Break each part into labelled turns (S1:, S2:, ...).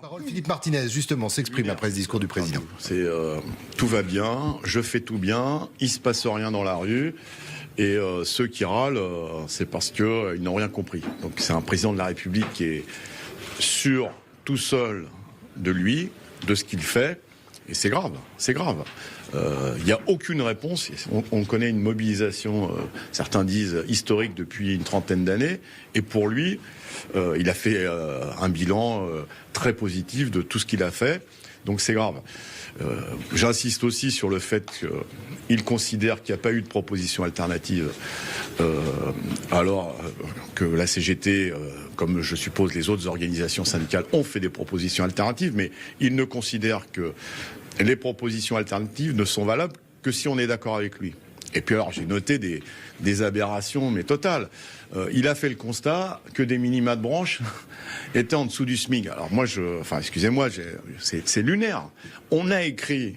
S1: Parole Philippe Martinez, justement, s'exprime après ce discours du président.
S2: C'est tout va bien, je fais tout bien, il se passe rien dans la rue. Et ceux qui râlent, c'est parce qu'ils n'ont rien compris. Donc c'est un président de la République qui est sûr, tout seul, de lui, de ce qu'il fait. Et c'est grave, c'est grave. Il n'y a aucune réponse. On connaît une mobilisation, certains disent historique depuis une trentaine d'années. Et pour lui, il a fait un bilan très positif de tout ce qu'il a fait. Donc c'est grave. J'insiste aussi sur le fait qu'il considère qu'il n'y a pas eu de proposition alternative, alors que la CGT, comme je suppose les autres organisations syndicales, ont fait des propositions alternatives, mais il ne considère que les propositions alternatives ne sont valables que si on est d'accord avec lui. Et puis alors j'ai noté des aberrations mais totales. Il a fait le constat que des minima de branche étaient en dessous du SMIC. Alors moi excusez-moi, c'est lunaire. On a écrit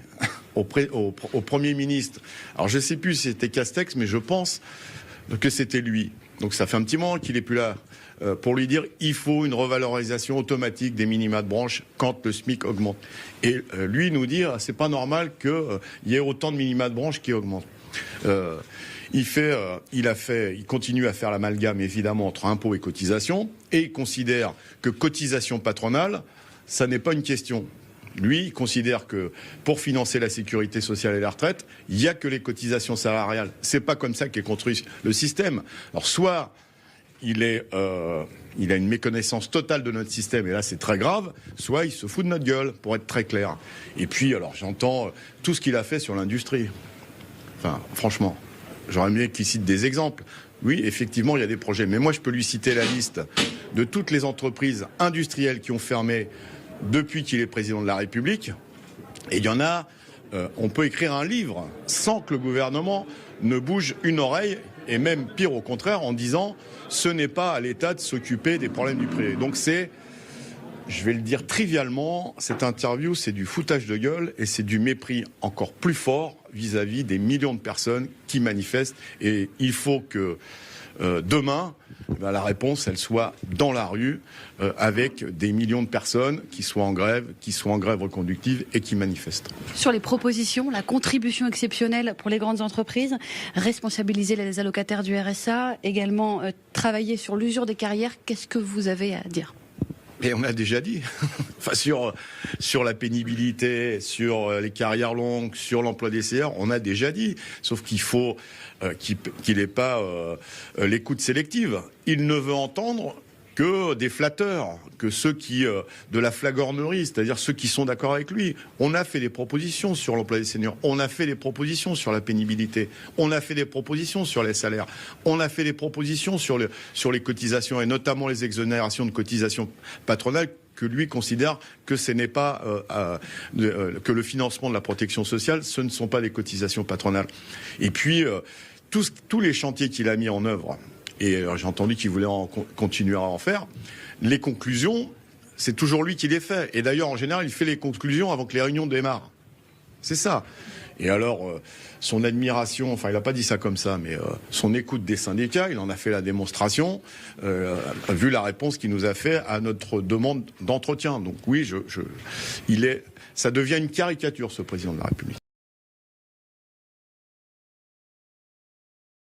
S2: au Premier ministre, alors je sais plus si c'était Castex, mais je pense que c'était lui. Donc ça fait un petit moment qu'il est plus là. Pour lui dire il faut une revalorisation automatique des minima de branche quand le SMIC augmente. Et lui nous dire c'est pas normal qu'il y ait autant de minima de branche qui augmentent. Il continue à faire l'amalgame évidemment entre impôts et cotisations, et il considère que cotisation patronale, ça n'est pas une question. Lui, il considère que pour financer la sécurité sociale et la retraite, il n'y a que les cotisations salariales. C'est pas comme ça qu'est construit le système. Alors soit il a une méconnaissance totale de notre système, et là c'est très grave, soit il se fout de notre gueule, pour être très clair. Et puis, alors j'entends tout ce qu'il a fait sur l'industrie. Enfin, franchement, j'aurais aimé qu'il cite des exemples. Oui, effectivement, il y a des projets. Mais moi, je peux lui citer la liste de toutes les entreprises industrielles qui ont fermé depuis qu'il est président de la République. Et il y en a, on peut écrire un livre sans que le gouvernement ne bouge une oreille, et même pire au contraire, en disant ce n'est pas à l'État de s'occuper des problèmes du privé. Donc c'est, je vais le dire trivialement, cette interview, c'est du foutage de gueule et c'est du mépris encore plus fort vis-à-vis des millions de personnes qui manifestent. Et il faut que demain, la réponse, elle soit dans la rue, avec des millions de personnes qui soient en grève reconductive et qui manifestent.
S3: Sur les propositions, la contribution exceptionnelle pour les grandes entreprises, responsabiliser les allocataires du RSA, également travailler sur l'usure des carrières, qu'est-ce que vous avez à dire ?
S2: Et on a déjà dit, enfin sur la pénibilité, sur les carrières longues, sur l'emploi des CR, on a déjà dit. Sauf qu'il faut qu'il n'ait pas l'écoute sélective. Il ne veut entendre que des flatteurs, que ceux qui de la flagornerie, c'est-à-dire ceux qui sont d'accord avec lui. On a fait des propositions sur l'emploi des seniors, on a fait des propositions sur la pénibilité, on a fait des propositions sur les salaires, on a fait des propositions sur les cotisations et notamment les exonérations de cotisations patronales, que lui considère que ce n'est pas que le financement de la protection sociale, ce ne sont pas des cotisations patronales. Et puis tous les chantiers qu'il a mis en œuvre. Et j'ai entendu qu'il voulait continuer à en faire. Les conclusions, c'est toujours lui qui les fait. Et d'ailleurs, en général, il fait les conclusions avant que les réunions démarrent. C'est ça. Et alors, son admiration, enfin, il n'a pas dit ça comme ça, mais son écoute des syndicats, il en a fait la démonstration, vu la réponse qu'il nous a fait à notre demande d'entretien. Donc oui, ça devient une caricature, ce président de la République.